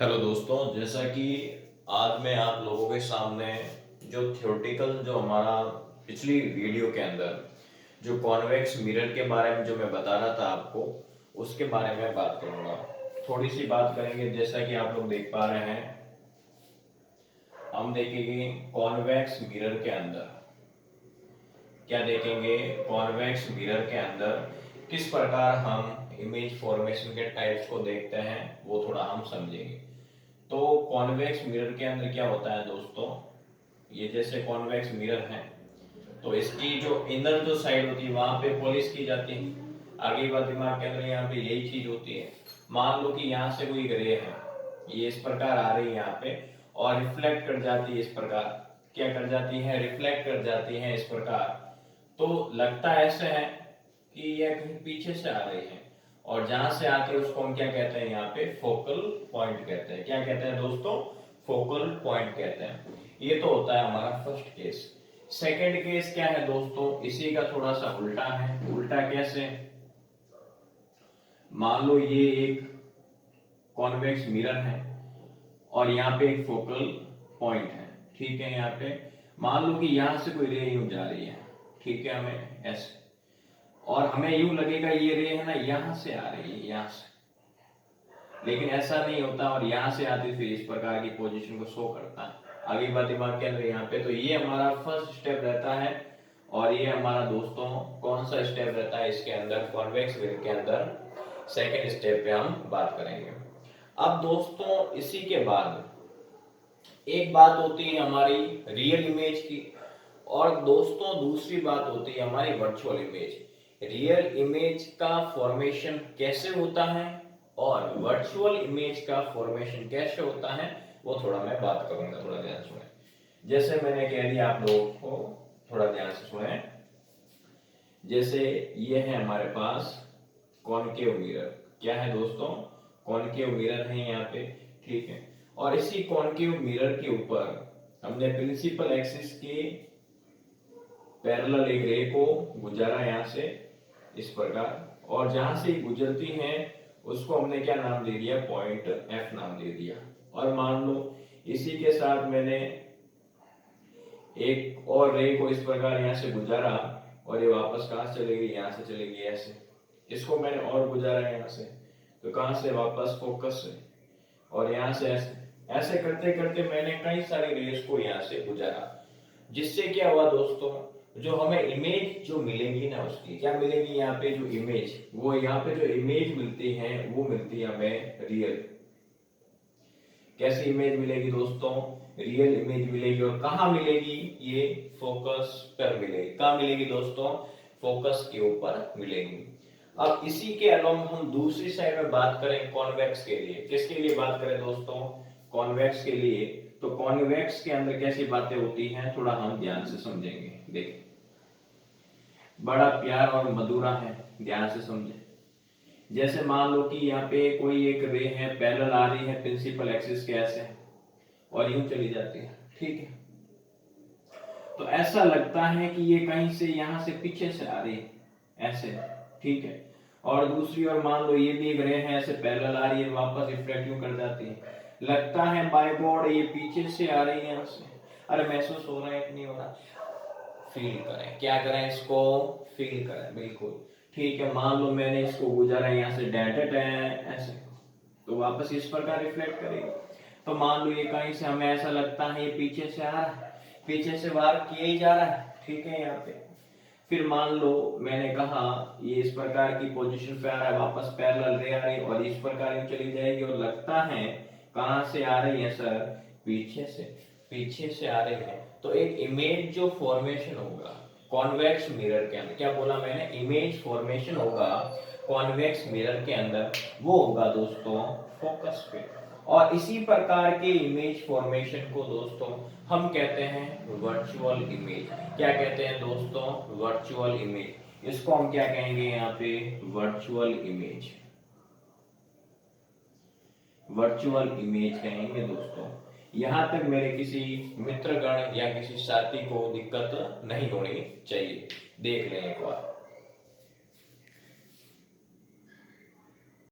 Hello दोस्तों, जैसा कि आज मैं आप लोगों के सामने जो थ्योरेटिकल जो हमारा पिछली वीडियो के अंदर जो कॉन्वेक्स मिरर के बारे में जो मैं बता रहा था आपको, उसके बारे में बात करूंगा। थोड़ी सी बात करेंगे। जैसा कि आप लोग देख पा रहे हैं, हम देखेंगे कॉन्वेक्स मिरर के अंदर क्या देखेंगे। कॉन्वेक्स मिरर के अंदर किस प्रकार हम इमेज फॉर्मेशन के टाइप्स को देखते हैं, वो थोड़ा हम समझेंगे। तो कॉन्वेक्स मिरर के अंदर क्या होता है दोस्तों, ये जैसे कॉन्वेक्स मिरर है तो इसकी जो इनर जो साइड होती है वहां पे पॉलिश की जाती है। आगे बात दिमाग के अंदर यहाँ पे यही चीज होती है। मान लो कि यहाँ से कोई रे है, ये इस प्रकार आ रही है यहाँ पे और रिफ्लेक्ट कर जाती है इस प्रकार। क्या कर जाती है? रिफ्लेक्ट कर जाती है इस प्रकार। तो लगता ऐसे है कि यह कहीं पीछे से आ रही है, और जहां से आती है उसको हम क्या कहते हैं? यहाँ पे फोकल पॉइंट कहते हैं। क्या कहते हैं दोस्तों? फोकल पॉइंट कहते हैं। ये तो होता है हमारा फर्स्ट केस। सेकंड केस क्या है दोस्तों? इसी का थोड़ा सा उल्टा है। उल्टा कैसे? मान लो ये एक कॉन्वेक्स मिरर है और यहाँ पे एक फोकल पॉइंट है, ठीक है। यहाँ पे मान लो कि यहाँ से कोई रे यूं जा रही है, ठीक है, हमें ऐसे, और हमें यूं लगेगा ये रे है ना यहाँ से आ रही है, यहाँ से, लेकिन ऐसा नहीं होता और यहाँ से आती फिर इस प्रकार की पोजीशन को शो करता है। आगे बात दिमाग के अंदर यहाँ पे, तो ये हमारा फर्स्ट स्टेप रहता है। और ये हमारा दोस्तों कौन सा स्टेप रहता है इसके अंदर, कॉन्वेक्स मिरर के अंदर? सेकेंड स्टेप पे हम बात करेंगे। अब दोस्तों इसी के बाद एक बात होती है हमारी रियल इमेज की, और दोस्तों दूसरी बात होती है हमारी वर्चुअल इमेज। रियल इमेज का फॉर्मेशन कैसे होता है और वर्चुअल इमेज का फॉर्मेशन कैसे होता है, वो थोड़ा मैं बात करूंगा। थोड़ा ध्यान सुने। जैसे मैंने कह दिया आप लोगों को, थोड़ा ध्यान से सुने। जैसे ये है हमारे पास कॉनकेव मिरर। क्या है दोस्तों? कॉनकेव मिरर है यहाँ पे, ठीक है। और इसी कॉनकेव मिरर के ऊपर हमने प्रिंसिपल एक्सिस के पैरेलल एक रे को गुजारा यहाँ से इस प्रकार, और जहां से गुजरती है उसको हमने क्या नाम दे दिया? पॉइंट एफ नाम दे दिया। और मान लो इसी के साथ मैंने एक और रे को इस प्रकार यहाँ से गुजारा, और ये वापस कहां से चलेगी? यहाँ से चलेगी ऐसे। इसको मैंने और गुजारा यहाँ से, तो कहां से? वापस फोकस से, और यहाँ से ऐसे। ऐसे करते करते मैंने कई सारी रेस को यहाँ से गुजारा, जिससे क्या हुआ दोस्तों, जो हमें इमेज जो मिलेगी ना, उसकी क्या मिलेगी? यहाँ पे जो इमेज, वो यहाँ पे जो इमेज मिलती है वो मिलती है हमें रियल। कैसी इमेज मिलेगी दोस्तों? रियल इमेज मिलेगी। और कहाँ मिलेगी? ये फोकस पर मिलेगी। कहाँ मिलेगी दोस्तों? फोकस के ऊपर मिलेगी। अब इसी के अलावा हम दूसरी साइड में बात करें कॉन्वेक्स के लिए। किसके लिए बात करें दोस्तों? कॉन्वेक्स के लिए। तो कॉन्वेक्स के अंदर कैसी बातें होती हैं, थोड़ा हम ध्यान से समझेंगे। देखिए, बड़ा प्यार और मधुरा है, ध्यान से समझे। जैसे मान लो कि यहाँ पे कोई एक रे है, पैरेलल आ रही है प्रिंसिपल एक्सिस के ऐसे, और यूं चली जाती है, ठीक है। तो ऐसा लगता है कि ये कहीं से यहाँ से पीछे से आ रही है ऐसे, ठीक है। और दूसरी ओर मान लो ये भी एक रे है, ऐसे पैरेलल आ रही है, वापस रिफ्लेक्ट यूं कर जाती है। लगता है बाय गॉड ये पीछे से आ रही है यहाँ से। अरे महसूस हो रहा है कि नहीं हो रहा? फील करें। क्या करें? इसको फील करें, बिल्कुल ठीक है। मान लो मैंने इसको गुजारा यहाँ से डेटेड है ऐसे, तो वापस इस प्रकार रिफ्लेक्ट करेगी। तो मान लो ये कहीं से हमें ऐसा लगता है ये पीछे से आ रहा है, पीछे से वार किया ही जा रहा है, ठीक है। यहाँ पे फिर मान लो मैंने कहा ये इस प्रकार की पोजीशन पे आ रहा है, वापस पैरेलल रे आ रही है और इस प्रकार ही चली जाएगी, और लगता है कहां से आ रही है सर? पीछे से। पीछे से आ रही है। तो एक इमेज जो फॉर्मेशन होगा कॉन्वेक्स मिरर के अंदर, क्या बोला मैंने? इमेज फॉर्मेशन होगा कॉन्वेक्स मिरर के अंदर, वो होगा दोस्तों फोकस पे। और इसी प्रकार के इमेज फॉर्मेशन को दोस्तों हम कहते हैं वर्चुअल इमेज। क्या कहते हैं दोस्तों? Virtual image. इसको हम क्या कहेंगे यहाँ पे? Virtual image. वर्चुअल इमेज कहेंगे दोस्तों। यहां तक मेरे किसी मित्रगण या किसी साथी को दिक्कत नहीं होनी चाहिए। देख लें एक बार।